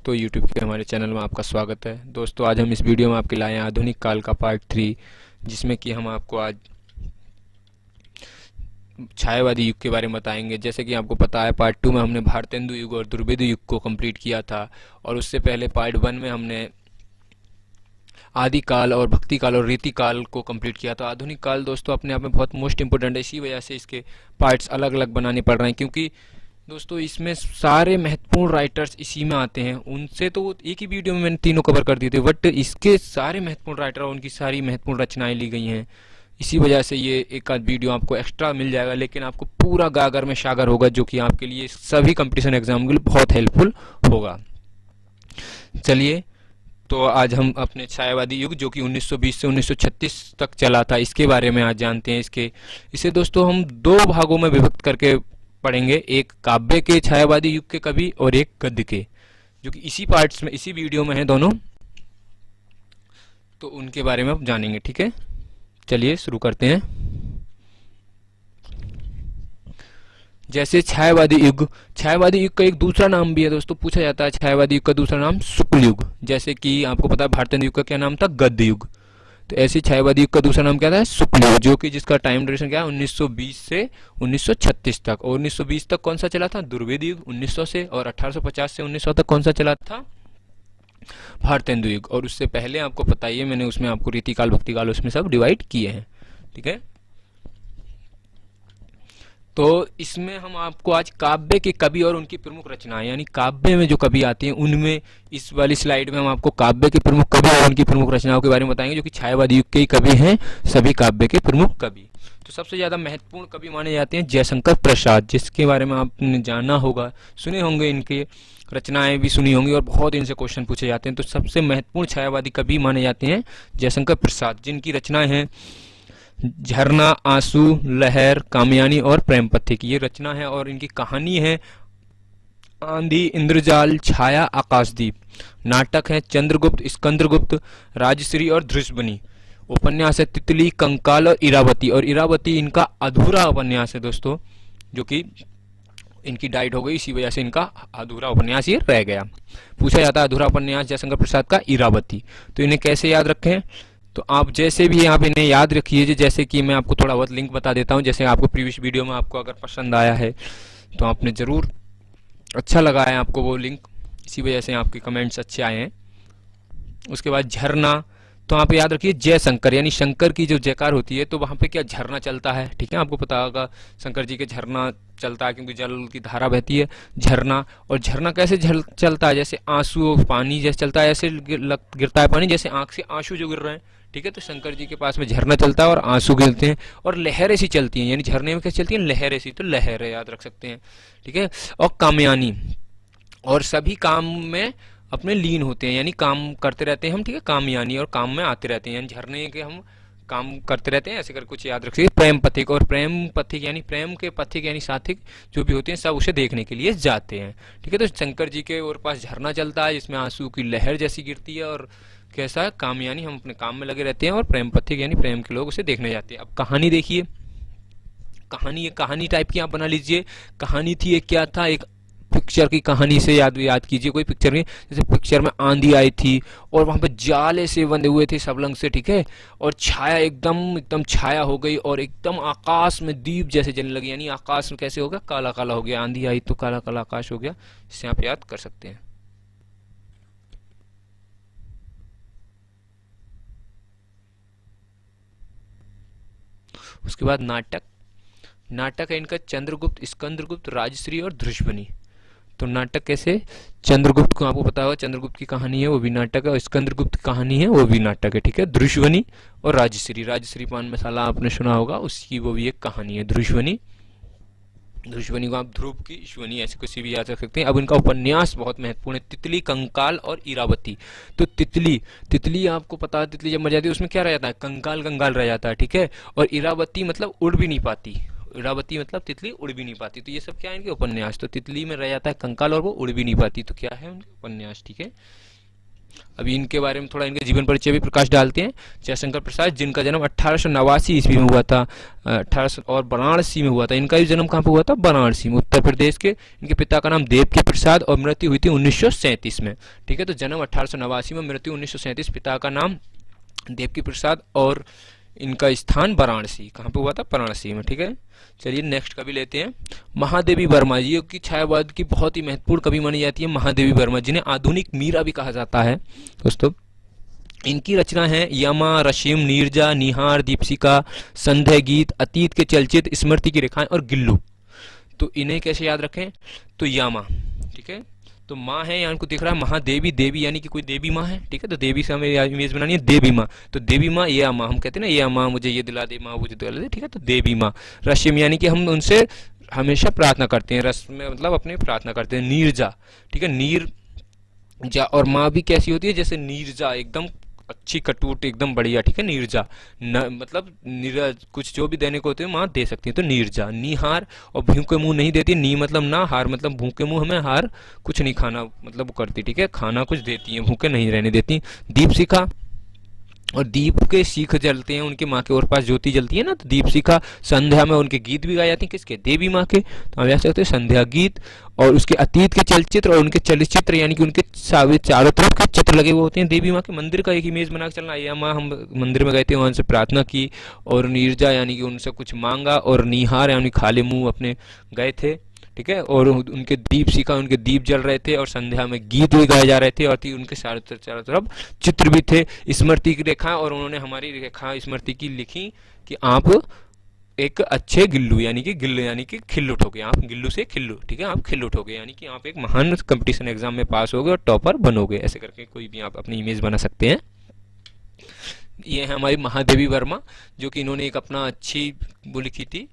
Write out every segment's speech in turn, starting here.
दोस्तों यूट्यूब के हमारे चैनल में आपका स्वागत है। दोस्तों आज हम इस वीडियो में आपके लाए हैं आधुनिक काल का पार्ट 3, जिसमें कि हम आपको आज छायावादी युग के बारे में बताएंगे। जैसे कि आपको पता है पार्ट 2 में हमने भारतेंदु युग और दुर्भेद्य युग को कंप्लीट किया था, और उससे पहले पार्ट 1 में हमने आदि काल और भक्ति काल और रीति काल को कंप्लीट किया। तो आधुनिक काल दोस्तों अपने आप में बहुत मोस्ट इंपोर्टेंट है, इसी वजह से इसके पार्ट्स अलग अलग बनाने पड़ रहे हैं, क्योंकि दोस्तों इसमें सारे महत्वपूर्ण राइटर्स इसी में आते हैं। उनसे तो एक ही वीडियो में मैंने तीनों कवर कर दिए थे, बट इसके सारे महत्वपूर्ण राइटर और उनकी सारी महत्वपूर्ण रचनाएं ली गई हैं। इसी वजह से ये एक आध वीडियो आपको एक्स्ट्रा मिल जाएगा, लेकिन आपको पूरा गागर में शागर होगा, जो कि आपके लिए सभी कंपटीशन एग्जाम के लिए बहुत हेल्पफुल होगा। चलिए, तो आज हम अपने छायावादी युग जो कि 1920 से 1936 तक चला था, इसके बारे में आज जानते हैं। इसे दोस्तों हम दो भागों में विभक्त करके पढ़ेंगे, एक काव्य के छायावादी युग के कवि और एक गद्य के, जो कि इसी पार्ट्स में इसी वीडियो में है दोनों। तो उनके बारे में अब जानेंगे, ठीक है। चलिए शुरू करते हैं। जैसे छायावादी युग का एक दूसरा नाम भी है दोस्तों, पूछा जाता है छायावादी युग का दूसरा नाम शुक्ल युग। जैसे कि आपको पता है भारतेंदु युग का क्या नाम था, गद्य युग। तो ऐसे छायावादी युग का दूसरा नाम क्या था, शुक्ल युग, जो कि जिसका टाइम ड्यूरेशन क्या है 1920 से 1936 तक। और 1920 तक कौन सा चला था, दुर्भेद्य युग 1900 से, और 1850 से 1900 तक कौन सा चला था, भारतेंदु युग। और उससे पहले आपको पता ही है, मैंने उसमें आपको रीतिकाल भक्तिकाल उसमें सब डिवाइड किए हैं, ठीक है। तो इसमें हम आपको आज काव्य के कवि और उनकी प्रमुख रचनाएं, यानी काव्य में जो कवि आते हैं उनमें, इस वाली स्लाइड में हम आपको काव्य के प्रमुख कवि और उनकी प्रमुख रचनाओं के बारे में बताएंगे, जो कि छायावादी युग के ही कवि हैं, सभी काव्य के प्रमुख कवि। तो सबसे ज्यादा महत्वपूर्ण कवि माने जाते हैं जयशंकर प्रसाद, जिसके बारे में आपने जाना होगा, सुने होंगे, इनके रचनाएं भी सुनी होंगी और बहुत इनसे क्वेश्चन पूछे जाते हैं। तो सबसे महत्वपूर्ण छायावादी कवि माने जाते हैं जयशंकर प्रसाद, जिनकी रचनाएं हैं झरना, आंसू, लहर, कामयानी और प्रेम पथिक, ये रचना है। और इनकी कहानी है आंधी, इंद्रजाल, छाया, आकाशदीप। नाटक है चंद्रगुप्त, स्कंदगुप्त, राजश्री और धृष्टबनी। उपन्यास है तितली, कंकाल और इरावती। और इरावती इनका अधूरा उपन्यास है दोस्तों, जो कि इनकी डाइट हो गई, इसी वजह से इनका अधूरा उपन्यास ये रह गया। पूछा जाता है अधूरा उपन्यास जयशंकर प्रसाद का इरावती। तो इन्हें कैसे याद रखें, तो आप जैसे भी आप इन्हें याद रखिए, जैसे कि मैं आपको थोड़ा बहुत लिंक बता देता हूँ। जैसे आपको प्रीवियस वीडियो में आपको अगर पसंद आया है तो आपने ज़रूर, अच्छा लगा है आपको वो लिंक, इसी वजह से आपके कमेंट्स अच्छे आए हैं। उसके बाद झरना, तो आप याद रखिए जयशंकर, यानी शंकर की जो जयकार होती है तो वहाँ पे क्या झरना चलता है, ठीक है। आपको पता होगा शंकर जी के झरना चलता है, क्योंकि जल की धारा बहती है, झरना। और झरना कैसे चलता है, जैसे आंसू पानी जैसे चलता है, ऐसे गिरता है पानी, जैसे आंख से आंसू जो गिर रहे हैं, ठीक है। तो शंकर जी के पास में झरना चलता है और आंसू गिरते हैं, और लहरें सी चलती हैं, यानी झरने में कैसे चलती हैं, लहरें सी, तो लहरें याद रख सकते हैं, ठीक है। और कामयानी, और सभी काम में अपने लीन होते हैं, यानी काम करते रहते हैं हम, ठीक है, कामयानी, और काम में आते रहते हैं, यानी झरने के हम काम करते रहते हैं, ऐसे कर कुछ याद रखिए। प्रेम पथिक, और प्रेम पथिक यानी प्रेम के पथिक यानी साथिक जो भी होते हैं सब उसे देखने के लिए जाते हैं, ठीक है। तो शंकर जी के और पास झरना चलता है जिसमें आंसू की लहर जैसी गिरती है, और कैसा काम यानी हम अपने काम में लगे रहते हैं, और प्रेम पथिक यानी प्रेम के लोग उसे देखने जाते हैं। अब कहानी देखिए, कहानी टाइप की आप बना लीजिए। कहानी थी एक, क्या था, एक पिक्चर की कहानी से याद कीजिए, कोई पिक्चर में, जैसे पिक्चर में आंधी आई थी और वहां पे जाले से बंधे हुए थे सबलंग से, ठीक है। और छाया एकदम छाया हो गई, और एकदम आकाश में दीप जैसे जलने लगी, यानी आकाश में कैसे हो गया, काला काला हो गया, आंधी आई तो काला काला आकाश हो गया। इससे आप याद कर सकते हैं। उसके बाद नाटक है इनका चंद्रगुप्त, स्कंदगुप्त, राजश्री और धृष्टबनी। तो नाटक कैसे, चंद्रगुप्त को आपको पता होगा, चंद्रगुप्त की कहानी है वो भी नाटक है, और स्कंदगुप्त की कहानी है वो भी नाटक है, ठीक है। धृष्टबनी और राजश्री पान मसाला आपने सुना होगा, उसकी वो भी एक कहानी है, धृष्टबनी को आप ध्रुव की ईश्वनी ऐसे कुछ भी याद रख सकते हैं। अब इनका उपन्यास बहुत महत्वपूर्ण है, तितली, कंकाल और इरावती। तो तितली आपको पता है, तितली जब मर जाती है उसमें क्या रह जाता है, कंकाल रह जाता है, ठीक है। और इरावती मतलब उड़ भी नहीं पाती, इरावती मतलब तितली उड़ भी नहीं पाती। तो ये सब क्या है इनके उपन्यास। तो तितली में रह जाता है कंकाल और वो उड़ भी नहीं पाती, तो क्या है उनके उपन्यास, ठीक है। अभी इनके बारे में थोड़ा इनके जीवन परिचय भी प्रकाश डालते हैं। जयशंकर प्रसाद, जिनका जन्म 1889 ईस्वी में हुआ था, 1800 और वाराणसी में हुआ था। इनका भी जन्म कहाँ पे हुआ था? वाराणसी में, उत्तर प्रदेश के। इनके पिता का नाम देवकी प्रसाद और मृत्यु हुई थी 1937 में। ठीक है, तो जन्म 1889 में, मृत्यु 1937, पिता का नाम देवकी प्रसाद और इनका स्थान वाराणसी। कहाँ पे हुआ था? वाराणसी में। ठीक है, चलिए नेक्स्ट कवि लेते हैं महादेवी वर्मा जी, की छायावाद की बहुत ही महत्वपूर्ण कवि मानी जाती है महादेवी वर्मा, जिन्हें आधुनिक मीरा भी कहा जाता है दोस्तों। इनकी रचना है यमा, रशिम, नीरजा, निहार, दीपशिखा, संध्या गीत, अतीत के चलचित्र, स्मृति की रेखाएं और गिल्लू। तो इन्हें कैसे याद रखें? तो यामा, ठीक है, तो माँ है, यहाँ को दिख रहा है महादेवी, देवी यानी कि कोई देवी माँ है। ठीक है, तो देवी से हमें इमेज बनानी है, देवी माँ। तो देवी माँ, ये माँ हम कहते हैं ना, ये माँ मुझे ये दिला दे, माँ मुझे दिला दे। ठीक है, तो देवी माँ। रश्मि यानी कि हम उनसे हमेशा प्रार्थना करते हैं, रस में मतलब अपने प्रार्थना करते हैं। नीरजा, ठीक है, नीर जा, और माँ भी कैसी होती है? जैसे नीरजा, एकदम अच्छी कटुट, एकदम बढ़िया। ठीक है, नीरजा मतलब नीरज, कुछ जो भी देने को होते हैं माँ दे सकती है, तो नीरजा। निहार, और भूखे मुंह नहीं देती, नी मतलब ना, हार मतलब भूखे मुंह, हमें हार कुछ नहीं खाना मतलब वो करती। ठीक है, खाना कुछ देती है, भूखे नहीं रहने देती। दीपशिखा, और दीप के सीख जलते हैं उनके माँ के और पास ज्योति जलती है ना, तो दीपशिखा। संध्या में उनके गीत भी गाए जाते हैं, किसके? देवी माँ के। तो हम कह सकते हैं संध्या गीत। और उसके अतीत के चलचित्र और उनके चलचित्र, यानी कि उनके चारों तरफ के चित्र लगे हुए होते हैं देवी माँ के। मंदिर का एक इमेज बना के चलना, ये माँ हम मंदिर में गए थे, वहां से प्रार्थना की। और नीरजा यानी कि उनसे कुछ मांगा, और निहार यानी खाली मुंह अपने गए थे। ठीक है, और उनके दीप शिखा, उनके दीप जल रहे थे, और संध्या में गीत भी गाए जा रहे थे, और उनके चारों तरफ चित्र भी थे, स्मृति की रेखा। और उन्होंने हमारी रेखा स्मृति की लिखी कि आप एक अच्छे गिल्लू, यानी कि गिल्लू यानी कि खिल उठोगे, आप गिल्लू से खिल्लू। ठीक है, आप खिल उठोगे, यानी कि आप एक महान कंपटीशन एग्जाम में पास होगे और टॉपर बनोगे। ऐसे करके कोई भी आप अपनी इमेज बना सकते हैं। ये है हमारी महादेवी वर्मा, जो कि इन्होंने एक अपना अच्छी वो लिखी थी।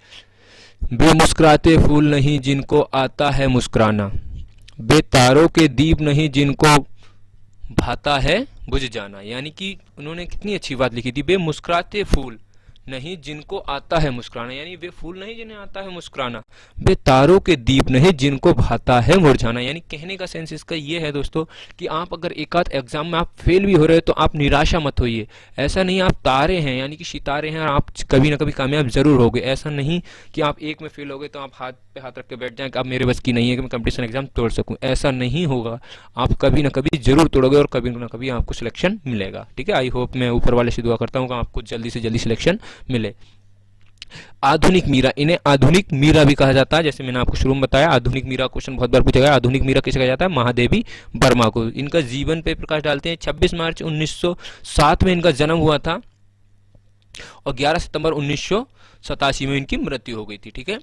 बे मुस्कुराते फूल नहीं जिनको आता है मुस्कुराना, बे तारों के दीप नहीं जिनको भाता है बुझ जाना। यानी कि उन्होंने कितनी अच्छी बात लिखी थी। बे मुस्कुराते फूल नहीं जिनको आता है मुस्कुराना, यानी वे फूल नहीं जिन्हें आता है मुस्कुराना, वे तारों के दीप नहीं जिनको भाता है मुरझाना। यानी कहने का सेंस इसका ये है दोस्तों कि आप अगर एक आध एग्जाम में आप फेल भी हो रहे हो तो आप निराशा मत होइए। ऐसा नहीं, आप तारे हैं, यानी कि सितारे हैं, और आप कभी ना कभी कामयाब जरूर होगे। ऐसा नहीं कि आप एक में फेल हो गए तो आप हाथ पे हाथ रख के बैठ जाएं कि अब मेरे बस की नहीं है कि मैं कंपटीशन एग्जाम तोड़ सकूं। ऐसा नहीं होगा, आप कभी ना कभी जरूर तोड़ोगे और कभी ना कभी आपको सिलेक्शन मिलेगा। ठीक है, आई होप, मैं ऊपर वाले से दुआ करता हूँ कि आपको जल्दी से जल्दी सिलेक्शन मिले। आधुनिक मीरा, इन्हें आधुनिक मीरा भी कहा जाता है। जैसे मैंने आपको शुरू में बताया, आधुनिक मीरा क्वेश्चन बहुत बार पूछा गया। आधुनिक मीरा किसे कहा जाता है? महादेवी वर्मा को। इनका जीवन पे प्रकाश डालते हैं। 26 मार्च 1907 में इनका जन्म हुआ था, और 11 सितंबर 1987 में इनकी मृत्यु हो गई थी। ठीक है,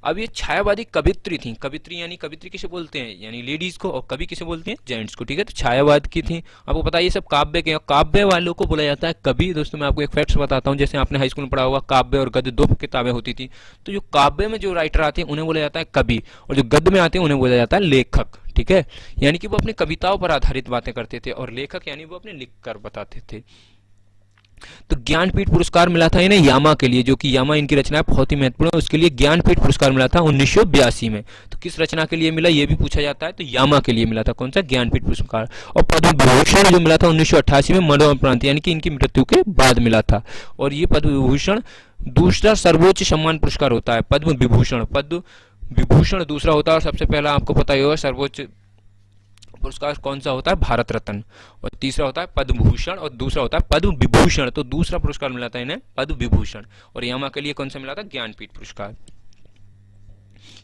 अब ये छायावादी कवित्री थी। कवित्री यानी कवित्री किसे बोलते हैं? यानी लेडीज को, और कवि किसे बोलते हैं? जेंट्स को। ठीक है, तो छायावाद की थी। आपको पता है ये सब काव्य के, काव्य वालों को बोला जाता है कवि। दोस्तों मैं आपको एक फैक्ट्स बताता हूँ, जैसे आपने हाई स्कूल में पढ़ा होगा काव्य और गद्य दो किताबें होती थी। तो जो काव्य में जो राइटर आते हैं उन्हें बोला जाता है कवि, और जो गद्य में आते हैं उन्हें बोला जाता है लेखक। ठीक है, यानी कि वो अपनी कविताओं पर आधारित बातें करते थे, और लेखक यानी वो अपने लिख कर बताते थे। तो ज्ञानपीठ पुरस्कार मिला था इन्हें यामा के लिए, जो कि यामा इनकी रचना है बहुत ही महत्वपूर्ण है, उसके लिए ज्ञानपीठ पुरस्कार मिला था 1982 में। तो किस रचना के लिए मिला ये भी पूछा जाता है, तो यामा के लिए मिला था। कौन सा? ज्ञानपीठ पुरस्कार। और पद्म विभूषण जो मिला था 1988 में मरणोपरांत, यानी कि इनकी मृत्यु के बाद मिला था। और ये पद्म विभूषण दूसरा सर्वोच्च सम्मान पुरस्कार होता है। पद्म विभूषण दूसरा होता है, और सबसे पहला आपको पता ही होगा सर्वोच्च पुरस्कार कौन सा होता है? भारत रत्न। और तीसरा होता है पद्म भूषण, और दूसरा होता है पद्म विभूषण। तो दूसरा पुरस्कार मिला था इन्हें पद्म विभूषण। और यामा के लिए कौन सा मिला था? ज्ञानपीठ पुरस्कार।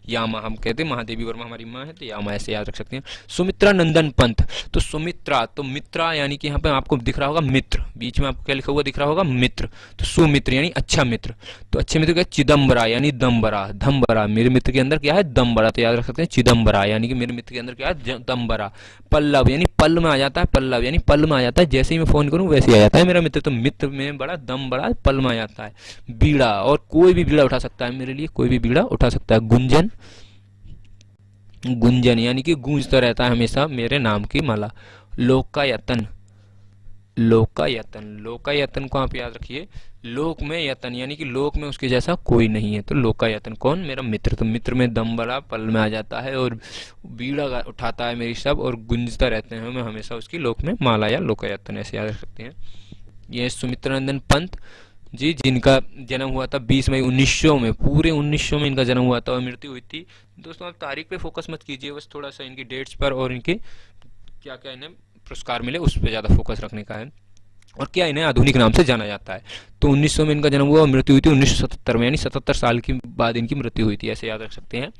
यामा हम कहते हैं, महादेवी वर्मा हमारी माँ है, तो यामा ऐसे याद रख सकते हैं। सुमित्रा नंदन पंत, तो सुमित्रा, तो मित्रा यानी कि यहाँ पे आपको दिख रहा होगा मित्र, बीच में आपको क्या लिखा हुआ दिख रहा होगा? मित्र। तो सुमित्र यानी अच्छा मित्र। तो अच्छे मित्र क्या? चिदम्बरा यानी दमबरा, धमबरा। मेरे मित्र के अंदर क्या है? दमबरा। तो याद रख सकते हैं चिदम्बरा, यानी कि मेरे मित्र के अंदर क्या है? दमबरा। पल्लव यानी पल में आ जाता है, पल्लव यानी पल में आ जाता है, जैसे ही मैं फोन करूं वैसे ही आ जाता है मेरा मित्र। तो मित्र में बड़ा, दम बड़ा, पल में आ जाता है। बीड़ा, और कोई भी बीड़ा उठा सकता है मेरे लिए, कोई भी बीड़ा उठा सकता है। गुंजन, गुंजन यानी कि गूंजता रहता है हमेशा मेरे नाम की माला। लोकायतन, लोकायतन, लोकायतन को आप याद रखिए, लोक में यतन, यानी कि लोक में उसके जैसा कोई नहीं है। तो लोकायतन कौन? मेरा मित्र। तो मित्र में दम बड़ा पल में आ जाता है और बीड़ा उठाता है मेरी सब और गुंजता रहते हैं मैं हमेशा उसकी लोक में माला या लोकायतन, ऐसे याद रख सकते हैं। ये सुमित्रानंदन पंत जी, जिनका जन्म हुआ था 20 मई 1900 में, पूरे 1900 में इनका जन्म हुआ था और मृत्यु हुई थी। दोस्तों आप तारीख पे फोकस मत कीजिए, बस थोड़ा सा इनकी डेट्स पर और इनके क्या क्या इन्हें पुरस्कार मिले उस पर ज़्यादा फोकस रखने का है, और क्या इन्हें आधुनिक नाम से जाना जाता है। तो 1900 में इनका जन्म हुआ और मृत्यु हुई थी 1977 में, यानी 77 साल के बाद इनकी मृत्यु हुई थी, ऐसे याद रख सकते हैं।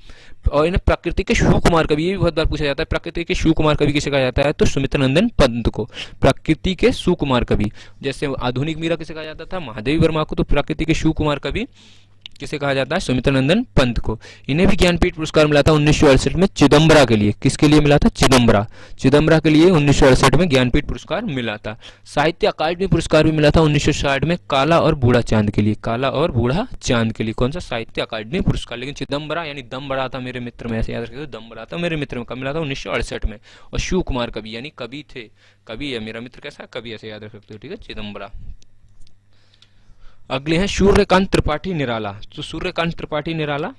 और इन्हें प्रकृति के शिव कुमार कवि, ये भी बहुत बार पूछा जाता है, प्रकृति के शिव कुमार कवि किसे कहा जाता है? तो सुमित्रानंदन पंत को प्रकृति के सुकुमार कवि। जैसे आधुनिक मीरा किसे कहा जाता था? महादेवी वर्मा को। तो प्रकृति के शिव कुमार कवि किसे कहा जाता है? सुमित्रानंदन पंत को। इन्हें भी ज्ञानपीठ पुरस्कार मिला था 1968 में चिदम्बरा के लिए। किसके लिए मिला था? चिदम्बरा, चिदम्बरा के लिए 1968 में ज्ञानपीठ पुरस्कार मिला था। साहित्य अकादमी पुरस्कार भी मिला था 1960 में काला और बूढ़ा चांद के लिए, काला और बूढ़ा चांद के लिए। कौन सा? साहित्य अकादमी पुरस्कार। लेकिन चिदम्बरा यानी दम बड़ा था मेरे मित्र में, ऐसे याद रखिए, दम बड़ा था मेरे मित्र में, कब मिला था? 1968 में। और शिव कुमार कवि यानी कवि थे, कवि है मेरा मित्र कैसा? कवि, ऐसे याद रख सकते हो, ठीक है, चिदम्बरा। अगले हैं सूर्यकांत त्रिपाठी निराला। तो सूर्यकांत त्रिपाठी निराला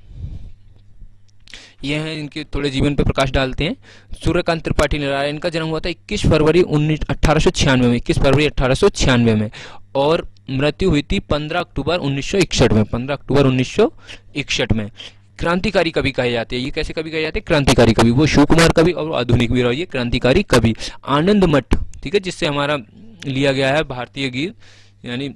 ये हैं, इनके थोड़े जीवन पे प्रकाश डालते हैं। सूर्यकांत त्रिपाठी निराला, इनका जन्म हुआ था 21 फरवरी 1896 में, 21 फरवरी 1896 में, और मृत्यु हुई थी 15 अक्टूबर 1961 में, 15 अक्टूबर 1961 में। क्रांतिकारी कवि कहे जाते हैं। ये कैसे कवि कहे जाते हैं? क्रांतिकारी कवि। वो शिव कुमार कवि और आधुनिक भी रहा, ये क्रांतिकारी कवि। आनंद मठ, ठीक है, जिससे हमारा लिया गया है भारतीय गीत, यानी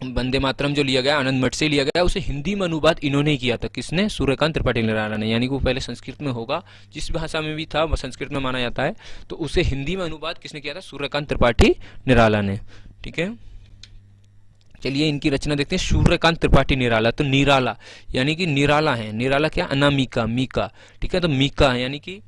वंदे मातरम जो लिया गया आनंद मठ से लिया गया, उसे हिंदी में अनुवाद इन्होंने किया था। किसने? सूर्यकांत त्रिपाठी निराला ने। यानी कि वो पहले संस्कृत में होगा, जिस भाषा में भी था वह संस्कृत में माना जाता है, तो उसे हिंदी में अनुवाद किसने किया था? सूर्यकांत त्रिपाठी निराला ने, ठीक है। चलिए इनकी रचना देखते हैं। सूर्यकांत त्रिपाठी निराला, तो निराला यानी कि निराला है। निराला क्या? अनामिका, मीका, ठीक है। तो मीका यानी कि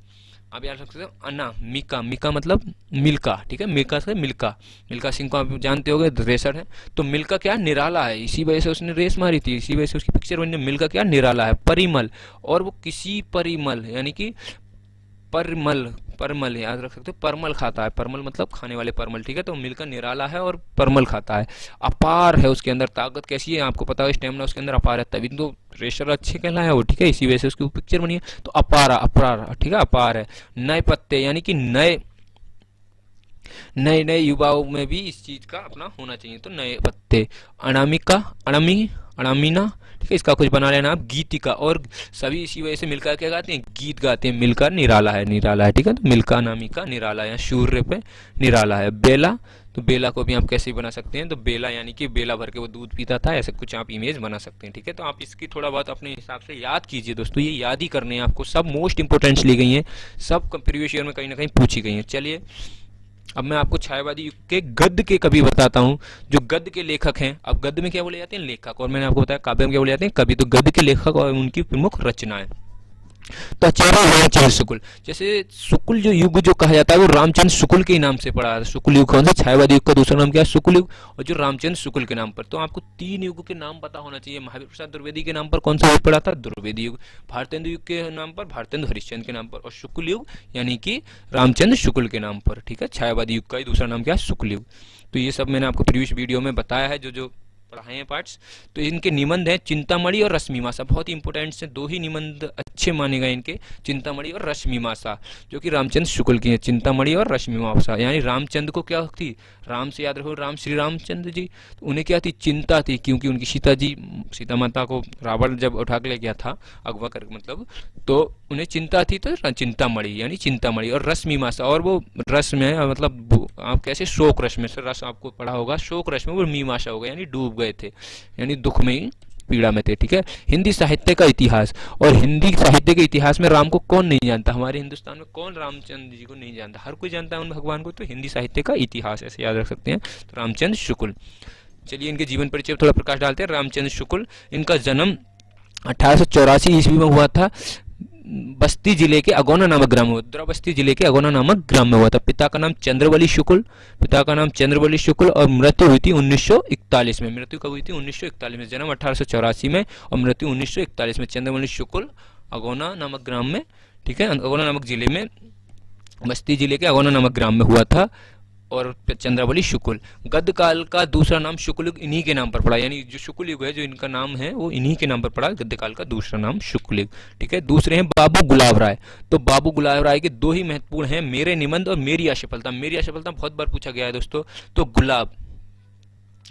आप याद रख सकते हो अना, मिका, मिका मतलब मिल्का, ठीक है, मिल्का से मिल्का, मिल्का सिंह को आप जानते होंगे, रेसर है। तो मिल्का क्या? निराला है, इसी वजह से उसने रेस मारी थी, इसी वजह से उसकी पिक्चर बनी। मिल्का क्या? निराला है। परिमल, और वो किसी परिमल यानी कि परमल, परमल याद रख सकते हो, परमल खाता है, परमल मतलब खाने वाले परमल, ठीक है। तो मिलकर निराला है और परमल खाता है। अपार है उसके अंदर, ताकत कैसी है आपको पता है, स्टेमिना उसके अंदर अपार है, तभी तो रेसर अच्छे कहलाए वो, ठीक है, इसी वजह से उसकी पिक्चर बनी है। तो अपार, अपार, ठीक है, अपार है। नए पत्ते यानी कि नए नए नए युवाओं में भी इस चीज का अपना होना चाहिए, तो नए पत्ते। अनामिका, अनामी, अनामीना, ठीक है, इसका कुछ बना लेना आप। गीतिका, और सभी इसी वजह से मिलकर क्या गाते हैं? गीत गाते हैं। मिलकर निराला है, निराला है, ठीक है। तो मिलका, अनामिका, निराला है। सूर्य पे निराला है। बेला, तो बेला को भी आप कैसे बना सकते हैं? तो बेला यानी कि बेला भर के वो दूध पीता था, ऐसे कुछ आप इमेज बना सकते हैं, ठीक है। तो आप इसकी थोड़ा बहुत अपने हिसाब से याद कीजिए दोस्तों, ये याद ही करने हैं आपको, सब मोस्ट इंपोर्टेंट्स ली गई हैं, सब प्रीवियस ईयर में कहीं ना कहीं पूछी गई हैं। चलिए अब मैं आपको छायावादी युग के गद्य के कवि बताता हूँ, जो गद्य के लेखक हैं। अब गद्य में क्या बोले जाते हैं? लेखक। और मैंने आपको बताया काव्य में क्या बोले जाते हैं? कवि। तो गद्य के लेखक और उनकी प्रमुख रचनाएं। तो आचार्य रामचंद्र शुक्ल, जैसे शुक्ल जो युग जो कहा जाता है वो रामचंद्र शुक्ल के नाम से पड़ा है। शुक्ल युग कौन सा? छायावादी युग का दूसरा नाम क्या है? शुक्ल युग, और जो रामचंद्र शुक्ल के नाम पर। तो आपको 3 युग के नाम पता होना चाहिए। महावीर प्रसाद द्विवेदी के नाम पर कौन सा युग पड़ा था? द्विवेदी युग। भारतेंदु युग के नाम पर भारतेंदु हरिश्चंद्र के नाम पर, और शुक्ल युग यानी कि रामचंद्र शुक्ल के नाम पर, ठीक है। छायावादी युग का ही दूसरा नाम क्या है? शुक्ल युग। तो ये सब मैंने आपको प्रीवियस वीडियो में बताया है, जो जो पढ़ाए हैं पार्ट्स। तो इनके निबंध हैं चिंतामणि और रश्मिमासा, बहुत ही इंपॉर्टेंट से 2 ही निबंध अच्छे माने गए इनके, चिंतामणि और रश्मिमासा, जो कि रामचंद्र शुक्ल की है। चिंतामणि और रश्मिमासा यानी रामचंद्र को क्या थी? राम से याद रखो, राम श्री रामचंद्र जी, तो उन्हें क्या थी? चिंता थी, क्योंकि उनकी सीता जी, सीता माता को रावण जब उठा के ले गया था, अगवा कर मतलब, तो उन्हें चिंता थी, तो चिंतामणि यानी चिंतामणि। और रश्मिमासा, और वो रस में मतलब आप कैसे शोक रस में से, रस आपको पढ़ा होगा, शोक रस में वो मीमांसा होगा यानी डूब गए थे, यानी दुख में ही, पीड़ा में थे, ठीक है। हिंदी साहित्य का इतिहास, और हिंदी साहित्य के इतिहास में राम को कौन नहीं जानता? हमारे हिंदुस्तान में कौन रामचंद्र जी को नहीं जानता? हर कोई जानता है उन भगवान को। तो हिंदी साहित्य का इतिहास ऐसे याद रख सकते हैं। तो रामचंद्र शुक्ल। चलिए इनके जीवन परिचय पर थोड़ा प्रकाश डालते हैं। रामचंद्र शुक्ल, इनका जन्म 1884 ईस्वी में हुआ था, बस्ती जिले के अगौना नामक ग्राम में, बस्ती जिले के अगौना नामक ग्राम में हुआ था। पिता का नाम चंद्रवली शुक्ल, पिता का नाम चंद्रवली शुक्ल, और मृत्यु हुई थी 1941 में। मृत्यु कब हुई थी? 1941 में। जन्म 1884 में और मृत्यु 1941 में। चंद्रवली शुक्ल अगौना नामक ग्राम में, ठीक है, अगौना नामक जिले में, बस्ती जिले के अगौना नामक ग्राम में हुआ था। और चंद्रावली शुक्ल। गद्य काल का दूसरा नाम शुक्ल युग इन्हीं के नाम पर पड़ा, यानी जो शुक्ल युग है जो इनका नाम है वो इन्हीं के नाम पर पड़ा, गद्य काल का दूसरा नाम शुक्ल युग। ठीक है, दूसरे हैं बाबू गुलाब राय। तो बाबू गुलाब राय के दो ही महत्वपूर्ण हैं, मेरे निबंध और मेरी असफलता। मेरी असफलता बहुत बार पूछा गया है दोस्तों। तो गुलाब,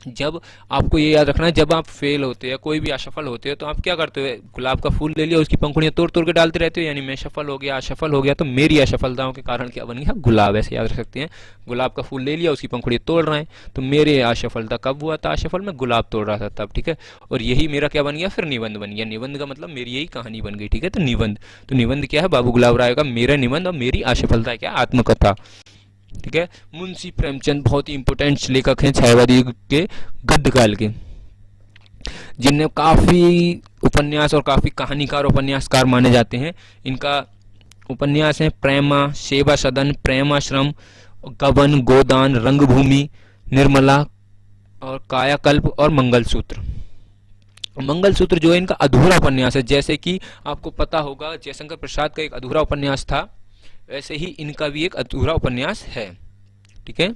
जब आपको ये याद रखना है, जब आप फेल होते हैं, कोई भी असफल होते हो, तो आप क्या करते हो, गुलाब का फूल ले लिया, उसकी पंखुड़ियां तोड़ तोड़ के डालते रहते हो, यानी मैं सफल हो गया, असफल हो गया, तो मेरी असफलताओं के कारण क्या बन गया, गुलाब। ऐसे याद रख सकते हैं, गुलाब का फूल ले लिया, उसकी पंखुड़ियां तोड़ रहे हैं, तो मेरे असफलता कब हुआ था, असफल में गुलाब तोड़ रहा था तब। ठीक है, और यही मेरा क्या बन गया, फिर निबंध बन गया। निबंध का मतलब मेरी यही कहानी बन गई। ठीक है, तो निबंध, तो निबंध क्या है, बाबू गुलाब राय का मेरा निबंध और मेरी असफलता क्या, आत्मकथा। ठीक है, मुंशी प्रेमचंद बहुत ही इंपोर्टेंट लेखक हैं छायावादी युग के, गद्य काल के, जिनने काफी उपन्यास और काफी कहानीकार उपन्यासकार माने जाते हैं। इनका उपन्यास है प्रेमा, सेवा सदन, प्रेमाश्रम, गबन, गोदान, रंगभूमि, निर्मला और कायाकल्प और मंगलसूत्र। मंगलसूत्र जो है इनका अधूरा उपन्यास है। जैसे कि आपको पता होगा जयशंकर प्रसाद का एक अधूरा उपन्यास था, वैसे ही इनका भी एक अधूरा उपन्यास है। ठीक है,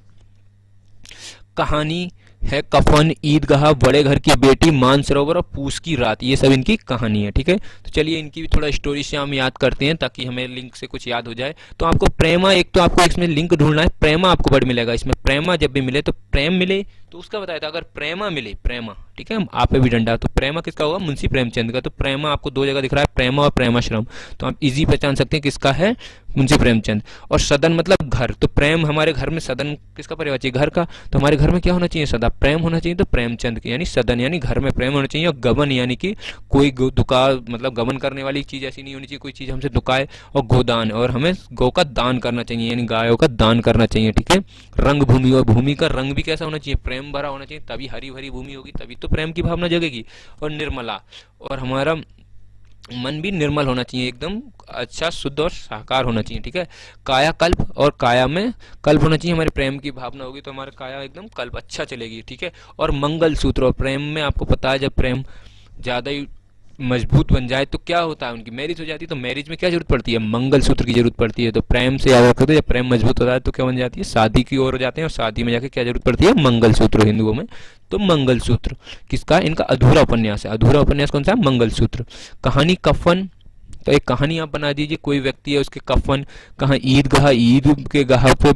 कहानी है कफन, ईदगाह, बड़े घर की बेटी, मानसरोवर और पूस की रात, ये सब इनकी कहानी है। ठीक है, तो चलिए इनकी भी थोड़ा स्टोरी से हम याद करते हैं ताकि हमें लिंक से कुछ याद हो जाए। तो आपको प्रेमा, एक तो आपको इसमें लिंक ढूंढना है, प्रेमा आपको वर्ड मिलेगा इसमें, प्रेमा जब भी मिले तो प्रेम मिले तो उसका बताया था, अगर प्रेमा मिले, प्रेमा, ठीक है, आप पे भी डंडा, तो प्रेमा किसका होगा, मुंशी प्रेमचंद का। तो प्रेमा आपको दो जगह दिख रहा है, प्रेमा और प्रेमाश्रम, तो आप इजी पहचान सकते हैं किसका है, मुंशी प्रेमचंद। और सदन मतलब घर, तो प्रेम हमारे घर में, सदन किसका पर्यायवाची, घर का, तो हमारे घर में क्या होना चाहिए, सदा प्रेम होना चाहिए, तो प्रेमचंद की, यानी सदन यानी घर में प्रेम होना चाहिए। और गबन यानी कि कोई दुका, मतलब गबन करने वाली चीज ऐसी नहीं होनी चाहिए, कोई चीज हमसे दुकाए। और गोदान, और हमें गौ का दान करना चाहिए, यानी गायों का दान करना चाहिए। ठीक है, रंगभूमि, और भूमि का रंग भी कैसा होना चाहिए, प्रेम भरा होना चाहिए, तभी हरी भरी भूमि होगी, तभी तो प्रेम की भावना जगेगी। और निर्मला, और हमारा मन भी निर्मल होना चाहिए, एकदम अच्छा शुद्ध और साकार होना चाहिए। ठीक है, काया कल्प, और काया में कल्प होना चाहिए, हमारे प्रेम की भावना होगी तो हमारा काया एकदम कल्प अच्छा चलेगी। ठीक है, और मंगल सूत्र, और प्रेम में आपको पता है जब प्रेम ज्यादा ही मजबूत बन जाए तो क्या होता है, उनकी मैरिज हो जाती है, तो मैरिज में क्या जरूरत पड़ती है, मंगल सूत्र की जरूरत पड़ती है। तो प्रेम से याद रखो, तो जब प्रेम मजबूत होता है तो क्या बन जाती है, शादी की ओर हो जाते हैं, और शादी में जाके क्या जरूरत पड़ती है, मंगल सूत्र हिंदुओं में। तो मंगल सूत्र किसका, इनका अधूरा उपन्यास है। अधूरा उपन्यास कौन सा है, मंगल सूत्र। कहानी कफन, तो एक कहानी आप बना दीजिए, कोई व्यक्ति है उसके कफन, कहाँ ईदगाह, ईद के गाह पे,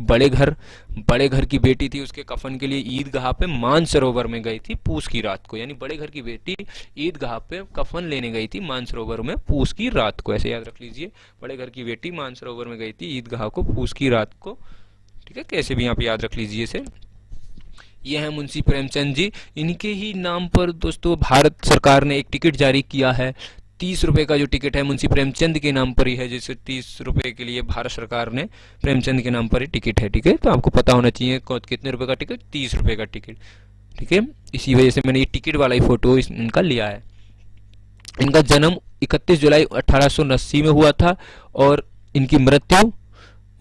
बड़े घर की बेटी थी, उसके कफन के लिए ईदगाह पे मानसरोवर में गई थी पूस की रात को, यानी बड़े घर की बेटी ईदगाह पे कफन लेने गई थी मानसरोवर में पूस की रात को, ऐसे याद रख लीजिए, बड़े घर की बेटी मानसरोवर में गई थी ईदगाह को पूस की रात को। ठीक है, कैसे भी आप याद रख लीजिए इसे। ये है मुंशी प्रेमचंद जी, इनके ही नाम पर दोस्तों भारत सरकार ने एक टिकट जारी किया है, 30 रुपए का जो टिकट है मुंशी प्रेमचंद के नाम पर ही है, जैसे 30 रुपए के लिए भारत सरकार ने प्रेमचंद के नाम पर ही टिकट है। ठीक है, तो आपको पता होना चाहिए कितने रुपए का टिकट, 30 रुपए का टिकट। ठीक है, इसी वजह से मैंने ये टिकट वाला ही फोटो इनका लिया है। इनका जन्म 31 जुलाई 1880 में हुआ था, और इनकी मृत्यु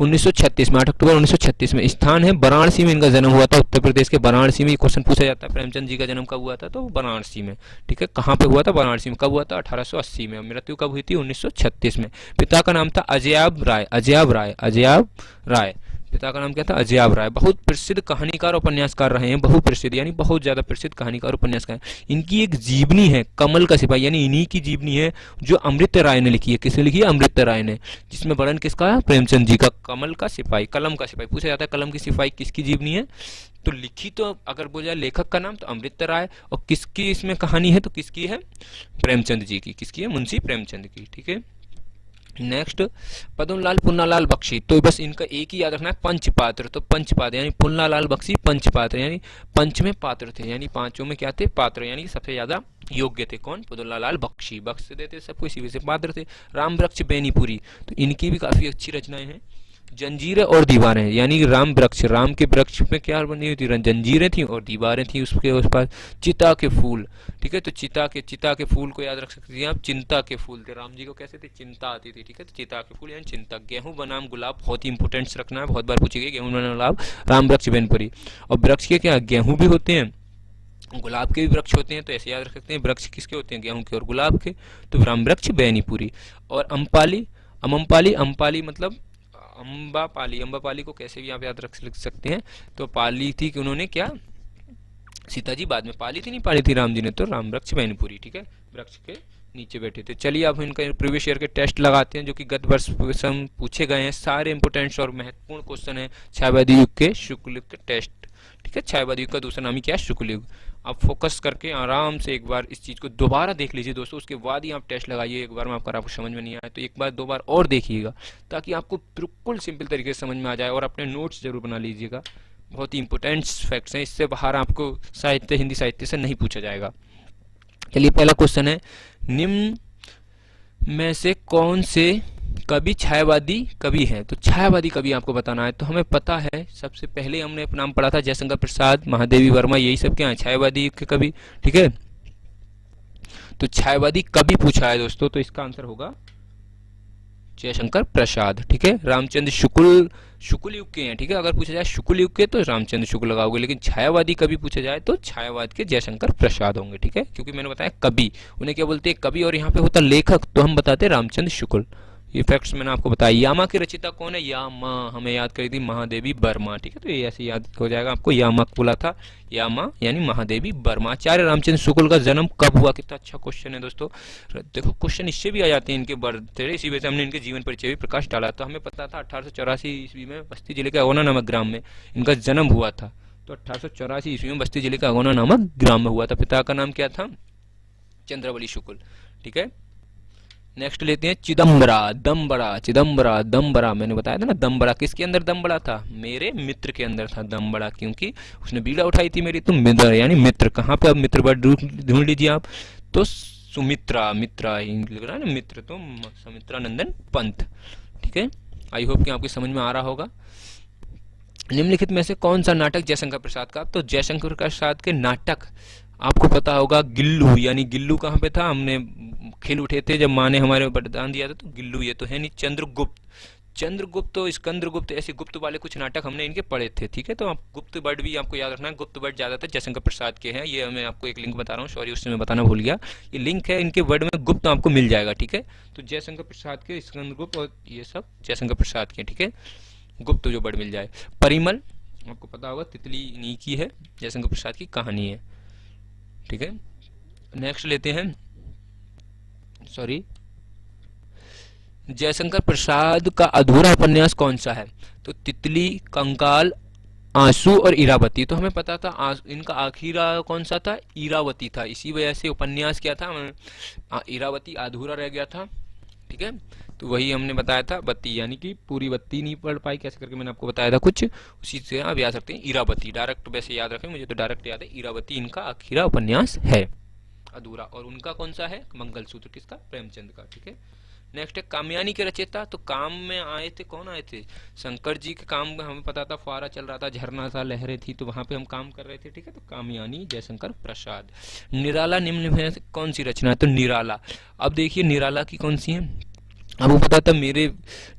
1936 में, 8 अक्टूबर 1936 में। स्थान है वाराणसी में इनका जन्म हुआ था, उत्तर प्रदेश के वाराणसी में। ये क्वेश्चन पूछा जाता है प्रेमचंद जी का जन्म कब हुआ था, तो वाराणसी में। ठीक है, कहाँ पे हुआ था, वाराणसी में। कब हुआ था, 1880 में। मृत्यु कब हुई थी, 1936 में। पिता का नाम था अजयाब राय। पिता का नाम क्या था, अजयाब राय। बहुत प्रसिद्ध कहानीकार और उपन्यासकार रहे हैं, बहुप्रसिद्ध यानी बहुत ज्यादा प्रसिद्ध कहानीकार और उपन्यासकार। इनकी एक जीवनी है कमल का सिपाही, यानी इन्हीं की जीवनी है जो अमृत राय ने लिखी है। किसने लिखी है, अमृत राय ने, जिसमें वर्णन किसका है, प्रेमचंद जी का। कमल का सिपाही, कलम का सिपाही पूछा जाता है, कलम की सिपाही किसकी जीवनी है, तो लिखी तो अगर बोला जाए लेखक का नाम तो अमृत राय, और किसकी इसमें कहानी है तो किसकी है, प्रेमचंद जी की। किसकी है, मुंशी प्रेमचंद की। ठीक है, नेक्स्ट पद्मलाल पुन्नालाल बख्शी, तो बस इनका एक ही याद रखना है, पंचपात्र। तो पंचपात्र यानी पुन्नालाल बख्शी पंचपात्र, यानी पंच में पात्र थे, यानी पांचों में क्या थे, पात्र, यानी सबसे ज्यादा योग्य थे। कौन, पुन्नालाल बख्शी, बख्श देते सबको, इसी वजह से पात्र थे। राम वृक्ष बेनीपुरी, तो इनकी भी काफी अच्छी रचनाएं हैं। जंजीरें और दीवारें, यानी राम वृक्ष, राम के वृक्ष में क्या बनी हुई थी, जंजीरें थी और दीवारें थी उसके उस पास। चिता के फूल, ठीक है, तो चिता के फूल को याद रख सकते हैं आप, चिंता के फूल थे, राम जी को कैसे थे, चिंता आती थी। ठीक है, तो चिता के फूल यानी चिंता। गेहूं बनाम गुलाब, बहुत ही इंपोर्टेंट रखना है, बहुत बार पूछी गई, गेहूं बनाम गुलाब, राम वृक्ष बेनपुरी। और वृक्ष के क्या, गेहूं भी होते हैं, गुलाब के भी वृक्ष होते हैं, तो ऐसे याद रख सकते हैं, वृक्ष किसके होते हैं, गेहूं के और गुलाब के, तो राम वृक्ष बेनीपुरी। और अम्पाली, अमपाली मतलब अम्बापाली, अम्बापाली को कैसे भी आप याद रख लिख सकते हैं। तो पाली थी कि उन्होंने क्या, सीता जी बाद में पाली थी, नहीं पाली थी राम जी ने, तो राम वृक्ष मैनपुरी, ठीक है, वृक्ष के नीचे बैठे थे। चलिए अब इनका प्रीवियस ईयर के टेस्ट लगाते हैं जो कि गत वर्ष क्वेश्चन पूछे गए हैं। सारे इंपोर्टेंट और महत्वपूर्ण क्वेश्चन है छायावादी युग के शुक्ल युग के टेस्ट, ठीक है। छायावादी युग का दूसरा नाम ही क्या है, शुक्ल युग। आप फोकस करके आराम से एक बार इस चीज़ को दोबारा देख लीजिए दोस्तों, उसके बाद ही आप टेस्ट लगाइए। एक बार में आपको समझ में नहीं आए तो एक बार दो बार और देखिएगा, ताकि आपको बिल्कुल सिंपल तरीके से समझ में आ जाए। और अपने नोट्स जरूर बना लीजिएगा, बहुत ही इंपॉर्टेंट फैक्ट्स हैं, इससे बाहर आपको साहित्य, हिंदी साहित्य से नहीं पूछा जाएगा। चलिए पहला क्वेश्चन है, निम्न में से कौन से कवि छायावादी कवि हैं। तो छायावादी कवि आपको बताना है। तो हमें पता है, सबसे पहले हमने नाम पढ़ा था जयशंकर प्रसाद, महादेवी वर्मा, यही सब क्या है, छायावादी के कवि, ठीक है। तो छायावादी कवि पूछा है दोस्तों, तो इसका आंसर होगा जयशंकर प्रसाद, ठीक है। रामचंद्र शुक्ल युग के हैं, ठीक है। अगर पूछा जाए शुक्ल युग के तो रामचंद्र शुक्ल लगाओगे, लेकिन छायावादी कवि पूछा जाए तो छायावाद के जयशंकर प्रसाद होंगे, ठीक है। क्योंकि मैंने बताया कवि, उन्हें क्या बोलते हैं, कवि, और यहाँ पे होता लेखक, तो हम बताते रामचंद्र शुक्ल। ये फैक्ट्स मैंने आपको बताया। यामा की रचयिता कौन है, यामा हमें याद करी थी महादेवी वर्मा, ठीक है। तो ये ऐसे याद हो जाएगा आपको, यामा बोला था, यामा यानी महादेवी वर्मा। आचार्य रामचंद्र शुक्ल का जन्म कब हुआ, कितना अच्छा क्वेश्चन है दोस्तों। देखो क्वेश्चन इससे भी आ जाते हैं इनके बर्थडे, इसी वजह से हमने इनके जीवन परिचय भी प्रकाश डाला। तो हमें पता था 1884 ईस्वी में बस्ती जिले के अगौना नामक ग्राम में इनका जन्म हुआ था। तो 1884 ईस्वी में बस्ती जिले के अगौना नामक ग्राम में हुआ था। पिता का नाम क्या था, चंद्रवली शुक्ल, ठीक है। नेक्स्ट लेते हैं चिदम्बरा, दम्बरा, मैंने बताया था ना, दम्बरा किसके अंदर दम्बरा था, मेरे मित्र के अंदर था दम्बरा, क्योंकि उसने बीड़ा उठाई थी मेरी, तो मित्र यानी मित्र। कहाँ पे अब मित्र वर्ड ढूंढ लीजिए आप, तो सुमित्रा, मित्रा लिख रहा है ना मित्र, तो सुमित्रा नंदन पंत, ठीक है। आई होप कि आपको समझ में आ रहा होगा। निम्नलिखित में से कौन सा नाटक जयशंकर प्रसाद का, तो जयशंकर प्रसाद के नाटक आपको पता होगा गिल्लू, यानी गिल्लू कहाँ पे था, हमने खिल उठे थे जब माँ ने हमारे बलिदान दिया था, तो गिल्लू ये तो है नहीं। चंद्रगुप्त तो स्कंदगुप्त, ऐसे गुप्त वाले कुछ नाटक हमने इनके पढ़े थे, ठीक है। तो आप गुप्त वर्ड भी आपको याद रखना है, गुप्त वर्ड ज्यादातर जयशंकर प्रसाद के हैं। ये मैं आपको एक लिंक बता रहा हूँ, सॉरी उससे मैं बताना भूल गया, ये लिंक है इनके वर्ड में, गुप्त आपको मिल जाएगा, ठीक है। तो जयशंकर प्रसाद के, स्कंदगुप्त और ये सब जयशंकर प्रसाद के, ठीक है, गुप्त जो वर्ड मिल जाए। परिमल आपको पता होगा, तितली इन्हीं की है, जयशंकर प्रसाद की कहानी है, ठीक है। नेक्स्ट लेते हैं, सॉरी, जयशंकर प्रसाद का अधूरा उपन्यास कौन सा है, तो तितली, कंकाल, आंसू और इरावती। तो हमें पता था इनका आखिरा कौन सा था, इरावती था, इसी वजह से उपन्यास क्या था, इरावती अधूरा रह गया था, ठीक है। तो वही हमने बताया था, बत्ती यानी कि पूरी बत्ती नहीं पढ़ पाई, कैसे करके मैंने आपको बताया था कुछ, उसी से आप याद रखते हैं इरावती, डायरेक्ट वैसे याद रखें, मुझे तो डायरेक्ट याद है, इरावती इनका आखिरा उपन्यास है अधूरा। और उनका कौन सा है, मंगलसूत्र, किसका, प्रेमचंद का, ठीक है। नेक्स्ट है कामयानी के रचयिता, तो काम में आए थे, कौन आए थे, शंकर जी के काम में हमें पता था, फुहारा चल रहा था, झरना था, लहरें थी, तो वहां पे हम काम कर रहे थे, ठीक है। तो कामयानी जयशंकर प्रसाद। निराला निम्न में से कौन सी रचना है, तो निराला। अब देखिए निराला की कौन सी है, आपको पता था मेरे,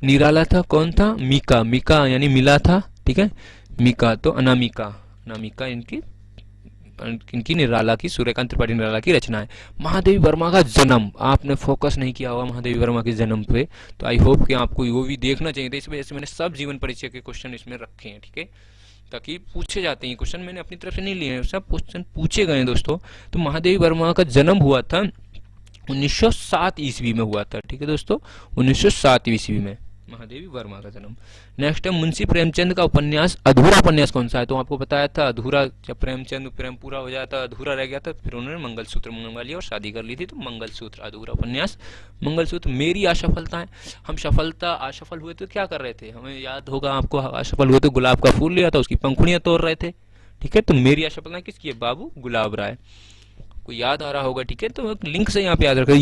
निराला था कौन था, मीका यानी मिला था, ठीक है, मीका, तो अनामिका इनकी निराला की, सूर्यकांत त्रिपाठी निराला की रचना है। महादेवी वर्मा का जन्म, आपने फोकस नहीं किया होगा महादेवी वर्मा के जन्म पे, तो आई होप कि आपको वो भी देखना चाहिए था। इस वजह से मैंने सब जीवन परिचय के क्वेश्चन इसमें रखे हैं, ठीक है, ताकि पूछे जाते हैं क्वेश्चन, मैंने अपनी तरफ से नहीं लिए हैं, सब क्वेश्चन पूछे गए हैं दोस्तों। तो महादेवी वर्मा का जन्म हुआ था 1907 ईस्वी में हुआ था, ठीक है दोस्तों, 1907 ईस्वी में महादेवी वर्मा का जन्म। नेक्स्ट है मुंशी प्रेमचंद का उपन्यास, अधूरा उपन्यास कौन सा है, तो आपको बताया था अधूरा, जब प्रेमचंद प्रेम पूरा हो जाता, अधूरा रह गया था, फिर उन्होंने मंगलसूत्र मंगवा लिया और शादी कर ली थी, तो मंगलसूत्र अधूरा उपन्यास मंगलसूत्र। मेरी असफलता है, हम सफलता असफल हुए तो क्या कर रहे थे, हमें याद होगा आपको, असफल हुए तो गुलाब का फूल लिया था, उसकी पंखुड़ियां तोड़ रहे थे, ठीक है। तो मेरी असफलता किसकी है, बाबू गुलाब राय को याद आ रहा होगा, ठीक है। तो लिंक से यहाँ पे याद रखो,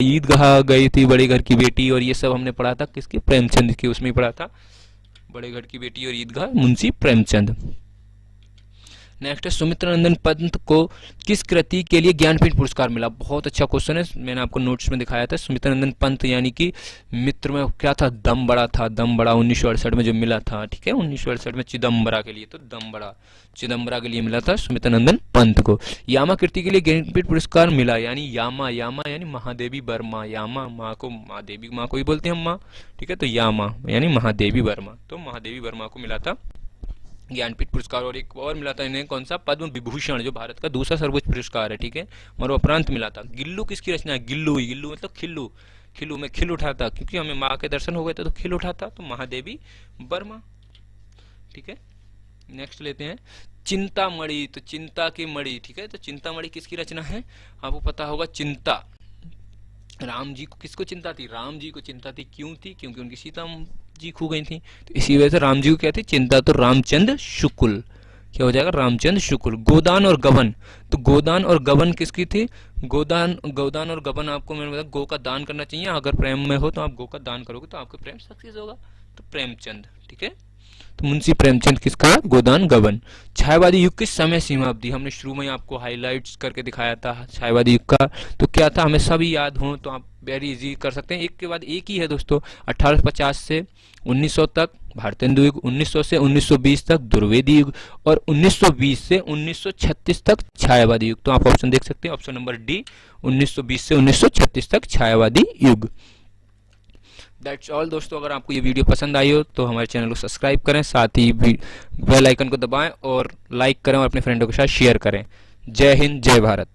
ईदगाह गई थी बड़े घर की बेटी, और ये सब हमने पढ़ा था किसके, प्रेमचंद की, उसमें पढ़ा था बड़े घर की बेटी और ईदगाह, मुंशी प्रेमचंद। नेक्स्ट है सुमित्रानंदन पंत को किस कृति के लिए ज्ञानपीठ पुरस्कार मिला? बहुत अच्छा क्वेश्चन है, मैंने आपको नोट्स में दिखाया था। सुमित्रानंदन पंत यानी कि मित्र में क्या था, दम बड़ा था, दम बड़ा 1968 में जो मिला था, ठीक है, 1968 में चिदम्बरा के लिए, तो दम बड़ा चिदम्बरा के लिए मिला था सुमित्रानंदन पंत को। यामा कीर्ति के लिए ज्ञानपीठ पुरस्कार मिला, यानी यामा, यामा यानी महादेवी वर्मा, यामा माँ को, महादेवी माँ को ही बोलते हैं हम माँ, ठीक है, तो यामा यानी महादेवी वर्मा, तो महादेवी वर्मा को मिला था ज्ञानपीठ पुरस्कार। और एक और मिला था इन्हें, कौन सा, पद्म विभूषण, जो भारत का दूसरा सर्वोच्च पुरस्कार है, ठीक है, मरणोपरांत मिला था। गिल्लू किसकी रचना है? गिल्लू, गिल्लू मतलब खिल्लू, खिल्लू में खिल उठाता, क्योंकि हमें माँ के दर्शन हो गए थे तो खिल उठाता, तो महादेवी वर्मा, ठीक है। नेक्स्ट लेते हैं चिंतामणि, तो चिंता की मणि, ठीक है, तो चिंतामणि किसकी रचना है? आपको पता होगा, चिंता राम जी को, किसको चिंता थी? राम जी को चिंता थी, क्यों थी? क्योंकि उनकी सीता जी खो गई थी, तो इसी वजह से राम जी को क्या थी? चिंता। तो रामचंद्र शुक्ल, क्या हो जाएगा? रामचंद्र शुक्ल। गोदान और गबन, तो गोदान और गबन किसकी थी? गोदान, गोदान और गबन आपको मैंने बताया, गो का दान करना चाहिए, अगर प्रेम में हो तो आप गो का दान करोगे तो आपका प्रेम सक्सेस होगा, तो प्रेमचंद, ठीक है, तो मुंशी प्रेमचंद किसका? गोदान गबन। छायावादी युग की समय सीमा अवधि, हमने शुरू में आपको हाइलाइट्स करके दिखाया था छायावादी युग का, तो क्या था, हमें सभी याद हो तो आप वेरी इजी कर सकते हैं, एक के बाद एक ही है दोस्तों। 1850 से 1900 तक भारतेंदु युग, 1900 से 1920 तक द्विवेदी युग, और 1920 से 1936 तक छायावादी युग। तो आप ऑप्शन देख सकते हैं, ऑप्शन नंबर डी, 1920 से 1936 तक छायावादी युग। दैट्स ऑल दोस्तों, अगर आपको ये वीडियो पसंद आई हो तो हमारे चैनल को सब्सक्राइब करें, साथ ही बेल आइकन को दबाएं और लाइक करें और अपने फ्रेंडों के साथ शेयर करें। जय हिंद, जय भारत।